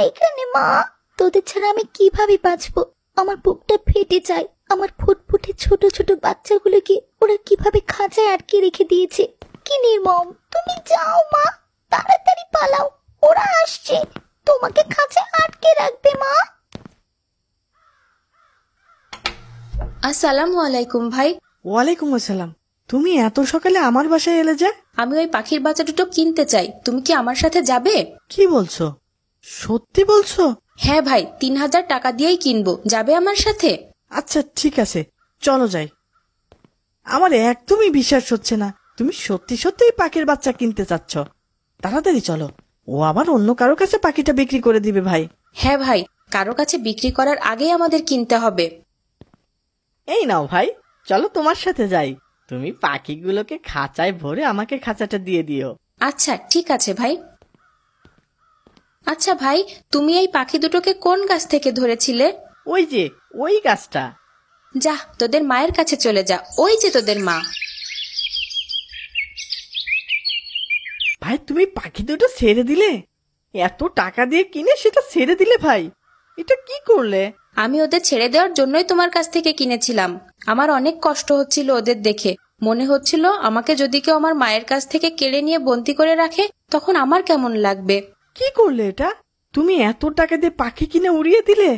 এইখানে মা। তোদের ছাড়া আমি কিভাবে বাঁচবো? আমার বুকটা ফেটে যায়। আমার ফুটফুটে ছোট ছোট বাচ্চাগুলোকে ওরা কিভাবে খাঁচায় আটকে রেখে দিয়েছে। কি নির্মম! তুমি যাও মা, তাড়াতাড়ি পালাও, ওরা আসছে, তোমাকে খাঁচায় আটকে রাখবে মা। আসসালামু আলাইকুম ভাই। ওয়ালাইকুম আসসালাম। তুমি এত সকালে আমার বাসায় এলে যে? আমি ওই পাখির বাচ্চা দুটো কিনতে চাই, তুমি কি আমার সাথে যাবে? কি বলছো? সত্যি বলছো? হ্যাঁ ভাই, 3000 টাকা দিয়েই কিনবো, যাবে আমার সাথে? আচ্ছা ঠিক আছে, চলো যাই। আমার একদমই বিশ্বাস হচ্ছে না তুমি সত্যি সত্যিই পাখির বাচ্চা কিনতে চাচ্ছ। তাড়াতাড়ি চলো, ও আবার অন্য কারো কাছে পাখিটা বিক্রি করে দিবে ভাই। হ্যাঁ ভাই, কারো কাছে বিক্রি করার আগেই আমাদের কিনতে হবে। এই নাও ভাই, চলো তোমার সাথে যাই। তুমি পাখিগুলোকে খাঁচায় ভরে আমাকে খাঁচাটা দিয়ে দিও। আচ্ছা ঠিক আছে ভাই। আচ্ছা ভাই, তুমি এই পাখি দুটোকে কোন গাছ থেকে ধরেছিলে? ওই যে ওই গাছটা। যা, তোদের মায়ের কাছে চলে যা, ওই যে তোদের মা। ভাই তুমি পাখি দুটো ছেড়ে দিলে? এত টাকা দিয়ে কিনে সেটা ছেড়ে দিলে ভাই, এটা কি করলে? আমি ওদের ছেড়ে দেওয়ার জন্যই তোমার কাছ থেকে কিনেছিলাম। আমার অনেক কষ্ট হচ্ছিল ওদের দেখে। মনে হচ্ছিল আমাকে যদি কেউ আমার মায়ের কাছ থেকে কেড়ে নিয়ে বন্দি করে রাখে তখন আমার কেমন লাগবে। কি করলে এটা? তুমি এত টাকা দিয়ে পাখি কিনে উড়িয়ে দিলে?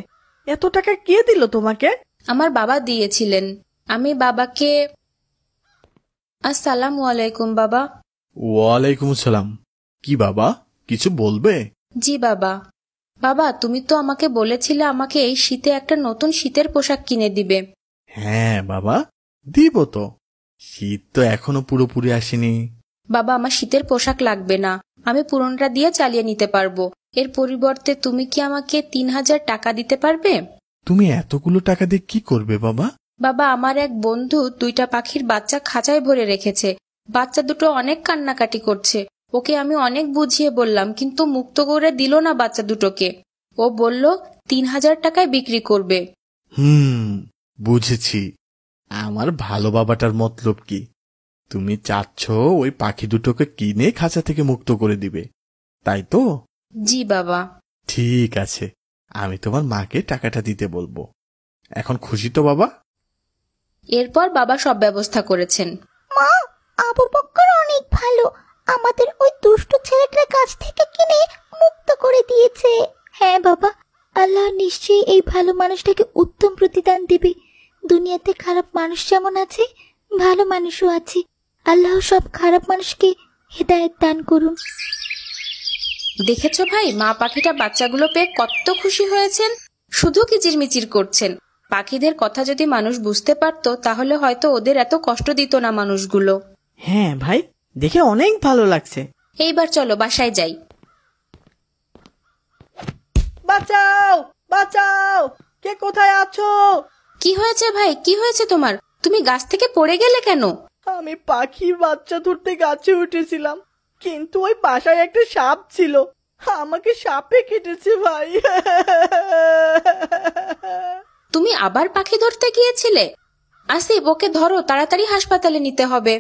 এত টাকা কে দিল তোমাকে? আমার বাবা দিয়েছিলেন। আমি বাবাকে। আসসালামু আলাইকুম বাবা। ওয়ালাইকুম আসসালাম। কি বাবা, কিছু বলবে? জি বাবা। বাবা, তুমি তো আমাকে বলেছিলে আমাকে এই শীতে একটা নতুন শীতের পোশাক কিনে দিবে। হ্যাঁ বাবা, দিব তো। শীত তো এখনো পুরোপুরি আসেনি। বাবা, আমার শীতের পোশাক লাগবে না, আমি পুরনটা দিয়ে চালিয়ে নিতে পারবো। এর পরিবর্তে তুমি কি আমাকে 3000 টাকা দিতে পারবে? তুমি এতগুলো টাকা দিয়ে কি করবে বাবা? বাবা, আমার এক বন্ধু 2টা পাখির বাচ্চা খাঁচায় ভরে রেখেছে। বাচ্চা দুটো অনেক কান্নাকাটি করছে। ওকে আমি অনেক বুঝিয়ে বললাম, কিন্তু মুক্ত করে দিল না বাচ্চা দুটোকে। ও বলল 3000 টাকায় বিক্রি করবে। বুঝেছি। আমার ভালো বাবাটার মতলব কি? তুমি চাচ্ছ ওই পাখি দুটোকে কিনে খাঁচা থেকে মুক্ত করে দিবে, তাই তো? জি বাবা। ঠিক আছে, আমি তোমার মাকে টাকাটা দিতে বলবো। এখন খুশি তো বাবা? এরপর বাবা সব ব্যবস্থা করেছেন। মা, আবু বক্কর অনেক ভালো, আমাদের ওই দুষ্ট ছেলেটার কাছ থেকে কিনে মুক্ত করে দিয়েছে। হ্যাঁ বাবা, আল্লাহ নিশ্চয়ই এই ভালো মানুষটাকে উত্তম প্রতিদান দেবে। দুনিয়াতে খারাপ মানুষ যেমন আছে, ভালো মানুষও আছে। আল্লাহ সব খারাপ মানুষকে হেদায়েত দান করুন। দেখেছো ভাই, মা পাখিটা বাচ্চাগুলো পেয়ে কত খুশি হয়েছেন, শুধু কিচিরমিচির করছেন। পাখিদের কথা যদি মানুষ বুঝতে পারতো তাহলে হয়তো ওদের এত কষ্ট দিত না মানুষগুলো। হ্যাঁ ভাই, দেখে অনেক ভালো লাগছে। এইবার চলো বাসায় যাই। বাঁচাও, বাঁচাও, কে কোথায় আছো? কি হয়েছে ভাই, কি হয়েছে তোমার? তুমি গাছ থেকে পড়ে গেলে কেন? আমি পাখির বাচ্চা ধরতে গাছে উঠেছিলাম, কিন্তু ওই বাসায় একটা সাপ ছিল, আমাকে সাপে কেটেছে ভাই। তুমি আবার পাখি ধরতে গিয়েছিলে? আসিফ, ওকে ধরো, তাড়াতাড়ি হাসপাতালে নিতে হবে।